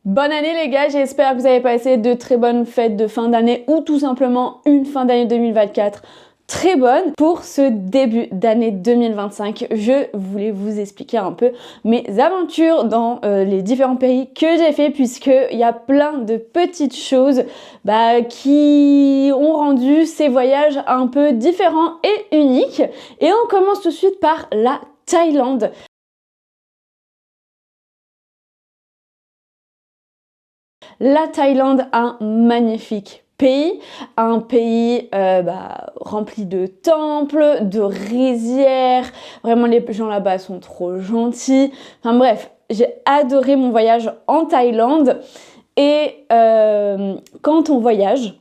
Bonne année les gars, j'espère que vous avez passé de très bonnes fêtes de fin d'année ou tout simplement une fin d'année 2024 très bonne. Pour ce début d'année 2025, je voulais vous expliquer un peu mes aventures dans les différents pays que j'ai fait, puisqu'il y a plein de petites choses qui ont rendu ces voyages un peu différents et uniques. Et on commence tout de suite par la Thaïlande. La Thaïlande, un magnifique pays, un pays rempli de temples, de rizières, vraiment les gens là-bas sont trop gentils. Enfin bref, j'ai adoré mon voyage en Thaïlande et quand on voyage,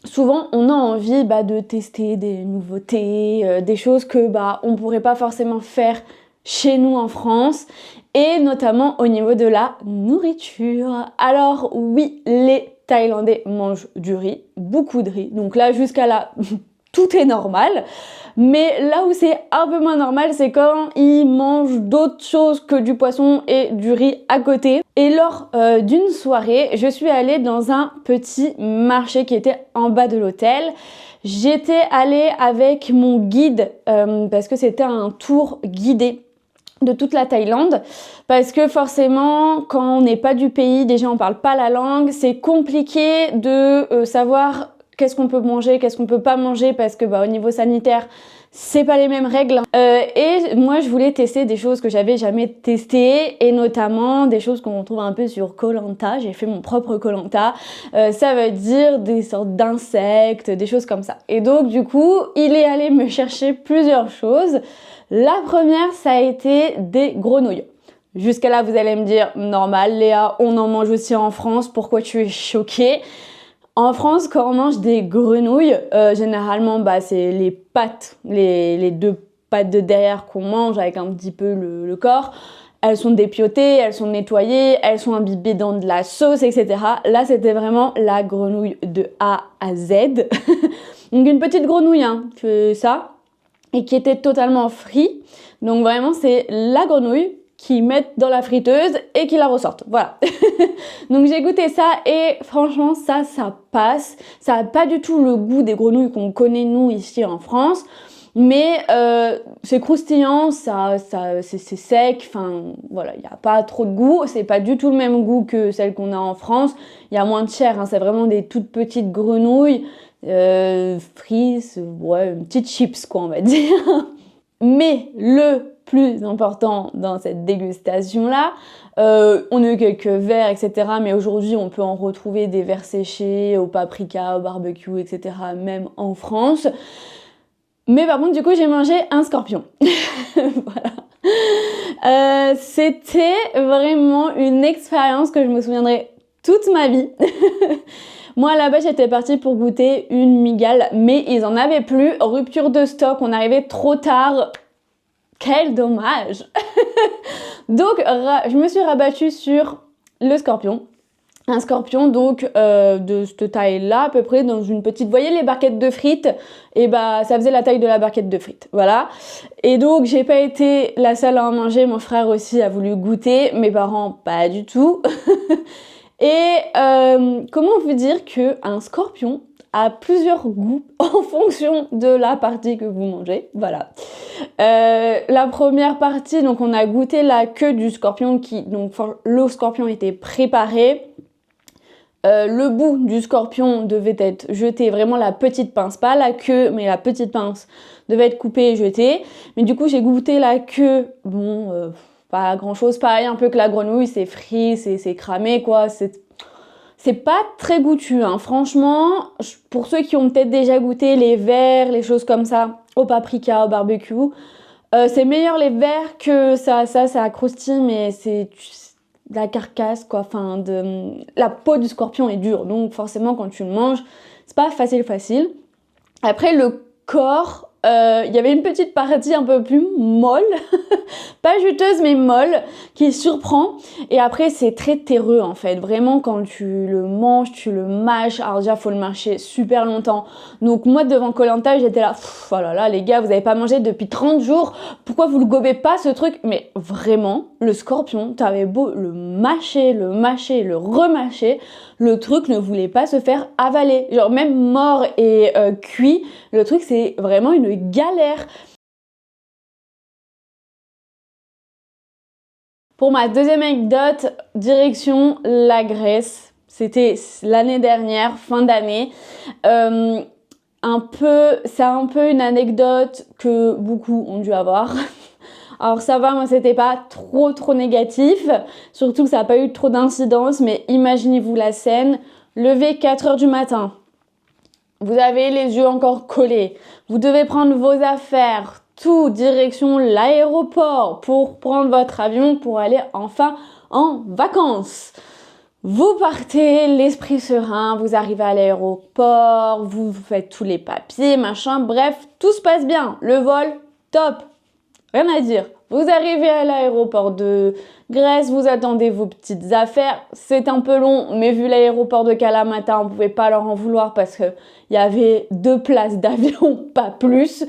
souvent on a envie de tester des nouveautés, des choses que on pourrait pas forcément faire chez nous en France, et notamment au niveau de la nourriture. Alors oui, les Thaïlandais mangent du riz, beaucoup de riz, donc là jusqu'à là tout est normal. Mais là où c'est un peu moins normal, c'est quand ils mangent d'autres choses que du poisson et du riz à côté. Et lors d'une soirée, je suis allée dans un petit marché qui était en bas de l'hôtel. J'étais allée avec mon guide parce que c'était un tour guidé de toute la Thaïlande, parce que forcément quand on n'est pas du pays, déjà on parle pas la langue, c'est compliqué de savoir qu'est-ce qu'on peut manger, qu'est-ce qu'on peut pas manger, parce que au niveau sanitaire c'est pas les mêmes règles. Et moi je voulais tester des choses que j'avais jamais testées, et notamment des choses qu'on trouve un peu sur Koh Lanta. J'ai fait mon propre Koh Lanta, ça veut dire des sortes d'insectes, des choses comme ça. Et donc du coup il est allé me chercher plusieurs choses. La première, ça a été des grenouilles. Jusqu'à là, vous allez me dire, normal, Léa, on en mange aussi en France, pourquoi tu es choquée? En France, quand on mange des grenouilles, généralement, c'est les pattes, les deux pattes de derrière qu'on mange avec un petit peu le corps. Elles sont dépiotées, elles sont nettoyées, elles sont imbibées dans de la sauce, etc. Là, c'était vraiment la grenouille de A à Z. Donc une petite grenouille, que ça, et qui était totalement frite. Donc vraiment c'est la grenouille qu'ils mettent dans la friteuse et qui la ressortent. Voilà. Donc j'ai goûté ça et franchement ça passe. Ça n'a pas du tout le goût des grenouilles qu'on connaît nous ici en France. Mais c'est croustillant, c'est sec, enfin voilà, il n'y a pas trop de goût, c'est pas du tout le même goût que celle qu'on a en France, il y a moins de chair, c'est vraiment des toutes petites grenouilles, frites, ouais, une petite chips quoi on va dire. Mais le plus important dans cette dégustation là, on a eu quelques verres etc, mais aujourd'hui on peut en retrouver des verres séchés au paprika, au barbecue etc, même en France. Mais par contre, du coup, j'ai mangé un scorpion. Voilà. C'était vraiment une expérience que je me souviendrai toute ma vie. Moi, là-bas, j'étais partie pour goûter une migale, mais ils en avaient plus. Rupture de stock, on arrivait trop tard. Quel dommage. Donc, je me suis rabattue sur le scorpion. Un scorpion donc de cette taille-là, à peu près dans une petite... Vous voyez les barquettes de frites? Et ça faisait la taille de la barquette de frites, voilà. Et donc j'ai pas été la seule à en manger, mon frère aussi a voulu goûter, mes parents pas du tout. Et comment vous dire qu'un scorpion a plusieurs goûts en fonction de la partie que vous mangez, voilà. La première partie, donc on a goûté la queue du scorpion donc le scorpion était préparé. Le bout du scorpion devait être jeté, vraiment la petite pince, pas la queue, mais la petite pince devait être coupée et jetée. Mais du coup, j'ai goûté la queue, pas grand chose, pareil un peu que la grenouille, c'est frit, c'est cramé quoi, c'est pas très goûtu, franchement. Pour ceux qui ont peut-être déjà goûté les vers, les choses comme ça, au paprika, au barbecue, c'est meilleur les vers que ça croustille, mais c'est la carcasse quoi, la peau du scorpion est dure, donc forcément quand tu le manges c'est pas facile. Après le corps il y avait une petite partie un peu plus molle, pas juteuse mais molle, qui surprend. Et après c'est très terreux en fait, vraiment quand tu le manges, tu le mâches. Alors déjà faut le mâcher super longtemps. Donc moi devant Koh Lanta j'étais là, oh là là les gars vous avez pas mangé depuis 30 jours, pourquoi vous le gobez pas ce truc? Mais vraiment le scorpion, t'avais beau le mâcher, le remâcher, le truc ne voulait pas se faire avaler. Genre même mort et cuit, le truc c'est vraiment une galère. Pour ma deuxième anecdote, direction la Grèce. C'était l'année dernière, fin d'année. C'est un peu une anecdote que beaucoup ont dû avoir. Alors ça va, moi c'était pas trop négatif, surtout que ça n'a pas eu trop d'incidence, mais imaginez-vous la scène, levé 4 heures du matin, vous avez les yeux encore collés, vous devez prendre vos affaires, tout, direction l'aéroport pour prendre votre avion pour aller enfin en vacances. Vous partez, l'esprit serein, vous arrivez à l'aéroport, vous faites tous les papiers, machin, bref, tout se passe bien. Le vol, top, rien à dire. Vous arrivez à l'aéroport de Grèce, vous attendez vos petites affaires. C'est un peu long, mais vu l'aéroport de Kalamata, on ne pouvait pas leur en vouloir parce qu'il y avait 2 places d'avion, pas plus.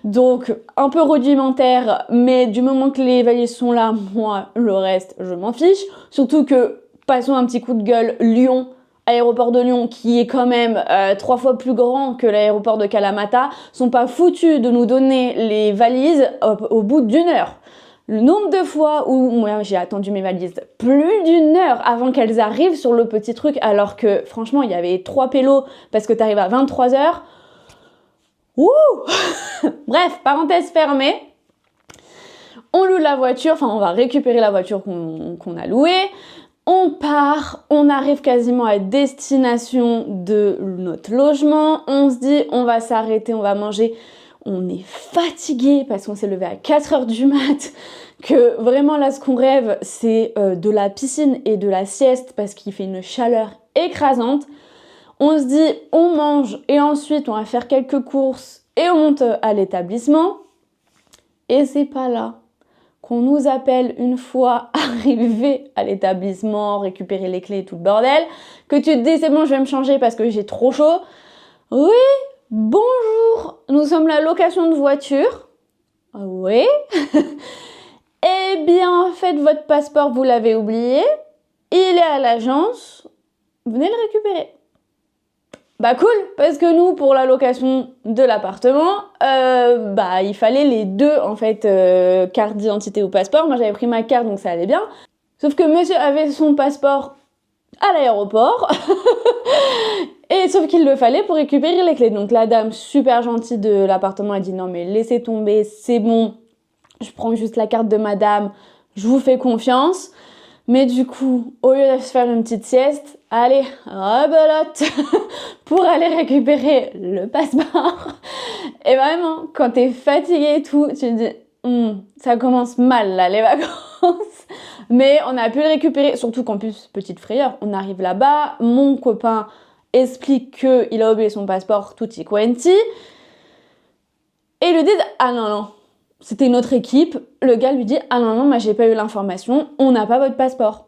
Donc, un peu rudimentaire, mais du moment que les valises sont là, moi, le reste, je m'en fiche. Surtout que, passons un petit coup de gueule, Lyon, aéroport de Lyon, qui est quand même 3 fois plus grand que l'aéroport de Kalamata, sont pas foutus de nous donner les valises au bout d'1 heure. Le nombre de fois où moi j'ai attendu mes valises plus d'1 heure avant qu'elles arrivent sur le petit truc, alors que franchement il y avait 3 pélos parce que t'arrives à 23 h. Ouh. Bref, parenthèse fermée. On loue la voiture, enfin on va récupérer la voiture qu'on a louée. On part, on arrive quasiment à destination de notre logement. On se dit, on va s'arrêter, on va manger. On est fatigué parce qu'on s'est levé à 4 heures du mat. Que vraiment là, ce qu'on rêve, c'est de la piscine et de la sieste parce qu'il fait une chaleur écrasante. On se dit, on mange et ensuite on va faire quelques courses et on monte à l'établissement. Et c'est pas là qu'on nous appelle une fois arrivé à l'établissement, récupérer les clés et tout le bordel, que tu te dis c'est bon je vais me changer parce que j'ai trop chaud. Oui, bonjour, nous sommes la location de voiture. Oui. Eh bien en fait votre passeport vous l'avez oublié, il est à l'agence, venez le récupérer. Bah cool, parce que nous, pour la location de l'appartement, il fallait les 2, en fait, carte d'identité ou passeport. Moi, j'avais pris ma carte, donc ça allait bien. Sauf que monsieur avait son passeport à l'aéroport, et sauf qu'il le fallait pour récupérer les clés. Donc la dame, super gentille de l'appartement, a dit non mais laissez tomber, c'est bon, je prends juste la carte de madame, je vous fais confiance. Mais du coup, au lieu de se faire une petite sieste, allez, rebelote pour aller récupérer le passeport. Et vraiment, quand t'es fatigué et tout, tu te dis, ça commence mal là, les vacances. Mais on a pu le récupérer, surtout qu'en plus, petite frayeur, on arrive là-bas, mon copain explique qu'il a oublié son passeport tutti quanti. Et ils lui disent, ah non, c'était une autre équipe, le gars lui dit « Ah non, moi j'ai pas eu l'information, on n'a pas votre passeport. »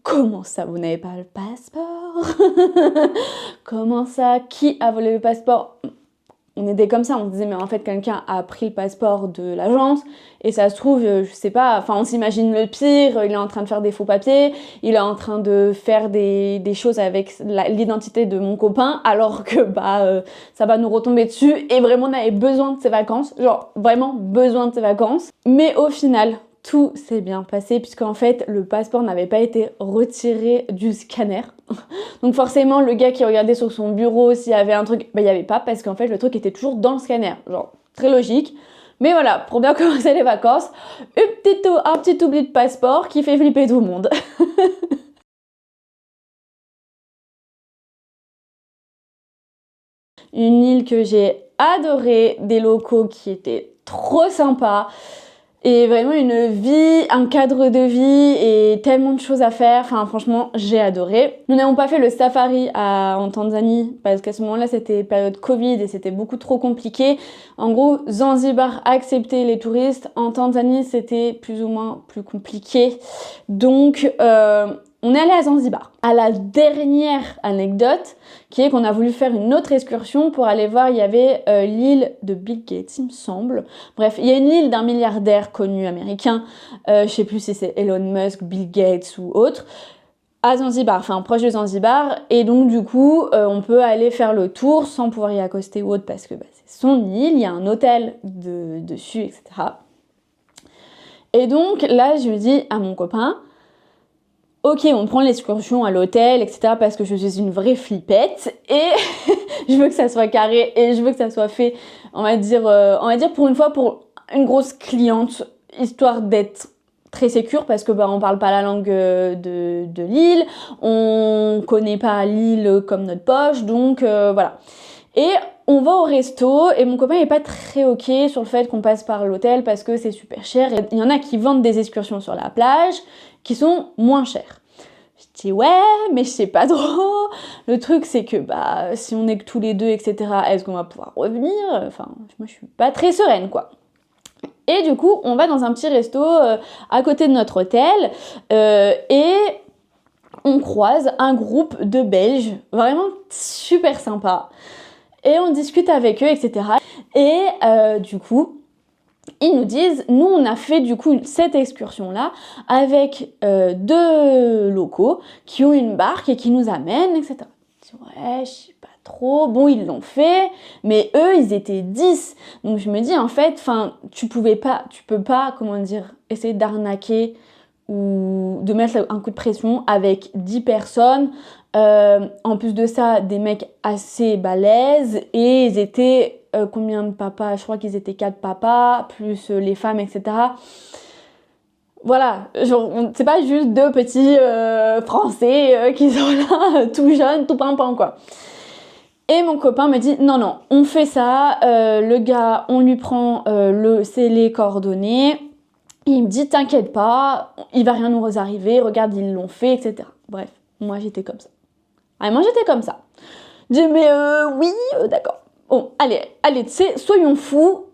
Comment ça, vous n'avez pas le passeport? Comment ça? Qui a volé le passeport? On était comme ça, on se disait mais en fait quelqu'un a pris le passeport de l'agence et ça se trouve, je sais pas, enfin on s'imagine le pire, il est en train de faire des faux papiers, il est en train de faire des choses avec l'identité de mon copain alors que ça va nous retomber dessus et vraiment on avait besoin de ses vacances, genre vraiment besoin de ses vacances. Mais au final, tout s'est bien passé puisqu'en fait le passeport n'avait pas été retiré du scanner. Donc forcément le gars qui regardait sur son bureau s'il y avait un truc, il n'y avait pas parce qu'en fait le truc était toujours dans le scanner. Genre très logique. Mais voilà, pour bien commencer les vacances, un petit oubli de passeport qui fait flipper tout le monde. Une île que j'ai adorée, des locaux qui étaient trop sympas. Et vraiment une vie, un cadre de vie et tellement de choses à faire. Enfin, franchement, j'ai adoré. Nous n'avons pas fait le safari en Tanzanie parce qu'à ce moment-là, c'était période Covid et c'était beaucoup trop compliqué. En gros, Zanzibar acceptait les touristes. En Tanzanie, c'était plus ou moins plus compliqué. Donc, on est allé à Zanzibar. À la dernière anecdote, qui est qu'on a voulu faire une autre excursion pour aller voir, il y avait l'île de Bill Gates, il me semble. Bref, il y a une île d'un milliardaire connu américain, je sais plus si c'est Elon Musk, Bill Gates ou autre, à Zanzibar, enfin proche de Zanzibar, et donc du coup, on peut aller faire le tour sans pouvoir y accoster ou autre parce que c'est son île, il y a un hôtel dessus, etc. Et donc là, je dis à mon copain, ok, on prend l'excursion à l'hôtel, etc. parce que je suis une vraie flippette et je veux que ça soit carré et je veux que ça soit fait, on va dire pour une fois pour une grosse cliente, histoire d'être très sécure parce que on parle pas la langue de l'île, on connaît pas l'île comme notre poche, donc voilà. Et on va au resto et mon copain est pas très ok sur le fait qu'on passe par l'hôtel parce que c'est super cher. Et il y en a qui vendent des excursions sur la plage qui sont moins chères. Je dis ouais, mais je sais pas trop. Le truc c'est que si on est que tous les deux, etc., est-ce qu'on va pouvoir revenir? Enfin, moi je suis pas très sereine quoi. Et du coup, on va dans un petit resto à côté de notre hôtel et on croise un groupe de Belges, vraiment super sympa. Et on discute avec eux, etc. Et du coup, ils nous disent, nous on a fait du coup cette excursion-là avec deux locaux qui ont une barque et qui nous amènent, etc. Je dis, ouais, je sais pas trop. Bon, ils l'ont fait, mais eux, ils étaient 10. Donc je me dis, en fait, tu peux pas, comment dire, essayer d'arnaquer ou de mettre un coup de pression avec 10 personnes. En plus de ça, des mecs assez balèzes et ils étaient combien de papas? Je crois qu'ils étaient 4 papas, plus les femmes, etc. Voilà, genre, c'est pas juste deux petits Français qui sont là, tout jeunes, tout pimpants, quoi. Et mon copain me dit, non, on fait ça, le gars, on lui prend les coordonnées. Il me dit, t'inquiète pas, il va rien nous arriver, regarde, ils l'ont fait, etc. Bref, moi j'étais comme ça. Vraiment, j'étais comme ça. Je dis, mais oui, d'accord. Bon, allez, tu sais, soyons fous,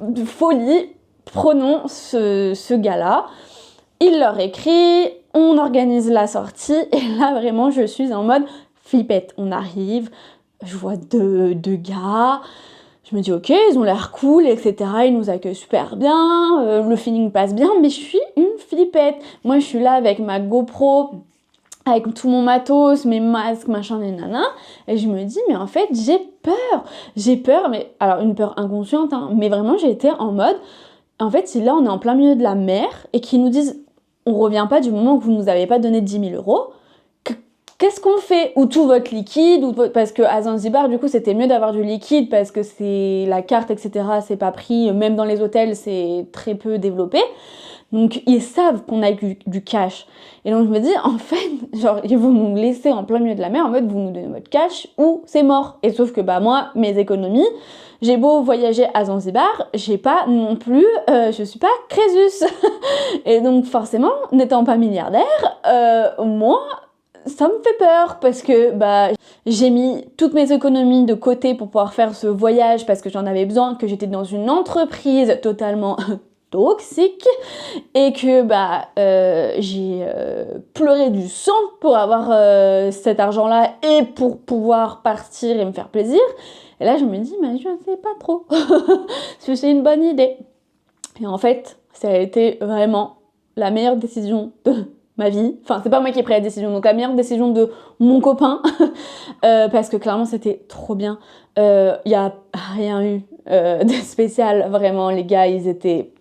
de folie, prenons ce gars-là. Il leur écrit, on organise la sortie, et là, vraiment, je suis en mode flippette. On arrive, je vois deux gars, je me dis, ok, ils ont l'air cool, etc. Ils nous accueillent super bien, le feeling passe bien, mais je suis une flippette. Moi, je suis là avec ma GoPro, avec tout mon matos, mes masques, machin, nanana, et je me dis, mais en fait, j'ai peur, mais alors une peur inconsciente, hein, mais vraiment, j'ai été en mode, en fait, si là, on est en plein milieu de la mer, et qu'ils nous disent, on revient pas du moment que vous nous avez pas donné 10 000 euros, qu'est-ce qu'on fait? Ou tout votre liquide, parce que à Zanzibar, du coup, c'était mieux d'avoir du liquide, parce que c'est la carte, etc., c'est pas pris, même dans les hôtels, c'est très peu développé. Donc ils savent qu'on a du cash. Et donc je me dis, en fait, genre, ils vont nous laisser en plein milieu de la mer, en mode, vous nous donnez votre cash ou c'est mort. Et sauf que moi, mes économies, j'ai beau voyager à Zanzibar, j'ai pas non plus, je suis pas Crésus. Et donc forcément, n'étant pas milliardaire, moi, ça me fait peur parce que j'ai mis toutes mes économies de côté pour pouvoir faire ce voyage parce que j'en avais besoin, que j'étais dans une entreprise totalement toxique et que j'ai pleuré du sang pour avoir cet argent-là et pour pouvoir partir et me faire plaisir. Et là, je me dis, mais je ne sais pas trop si c'est une bonne idée. Et en fait, ça a été vraiment la meilleure décision de ma vie. Enfin, c'est pas moi qui ai pris la décision, donc la meilleure décision de mon copain parce que clairement, c'était trop bien. Y a rien eu de spécial, vraiment. Les gars, ils étaient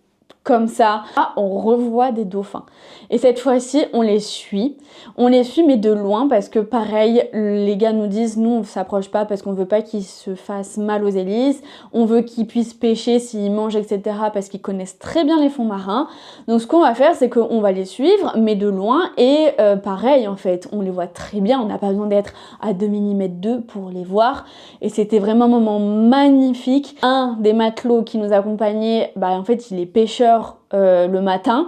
comme ça. On revoit des dauphins. Et cette fois-ci, on les suit. On les suit, mais de loin, parce que pareil, les gars nous disent, nous, on ne s'approche pas parce qu'on veut pas qu'ils se fassent mal aux hélices. On veut qu'ils puissent pêcher s'ils mangent, etc. parce qu'ils connaissent très bien les fonds marins. Donc, ce qu'on va faire, c'est qu'on va les suivre, mais de loin. Et pareil, en fait, on les voit très bien. On n'a pas besoin d'être à 2 mm d'eux pour les voir. Et c'était vraiment un moment magnifique. Un des matelots qui nous accompagnait, en fait, il est pêcheur. heures le matin.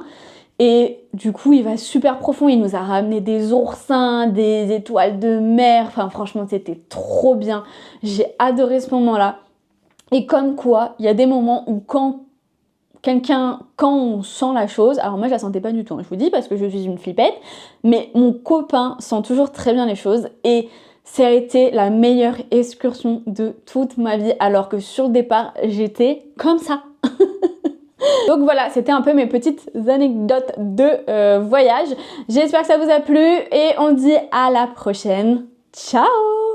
Et du coup, il va super profond. Il nous a ramené des oursins, des étoiles de mer. Enfin, franchement, c'était trop bien. J'ai adoré ce moment-là. Et comme quoi, il y a des moments où quand on sent la chose, alors moi je la sentais pas du tout, hein, je vous dis, parce que je suis une flippette, mais mon copain sent toujours très bien les choses et ça a été la meilleure excursion de toute ma vie, alors que sur le départ, j'étais comme ça. Donc voilà, c'était un peu mes petites anecdotes de voyage. J'espère que ça vous a plu et on dit à la prochaine. Ciao!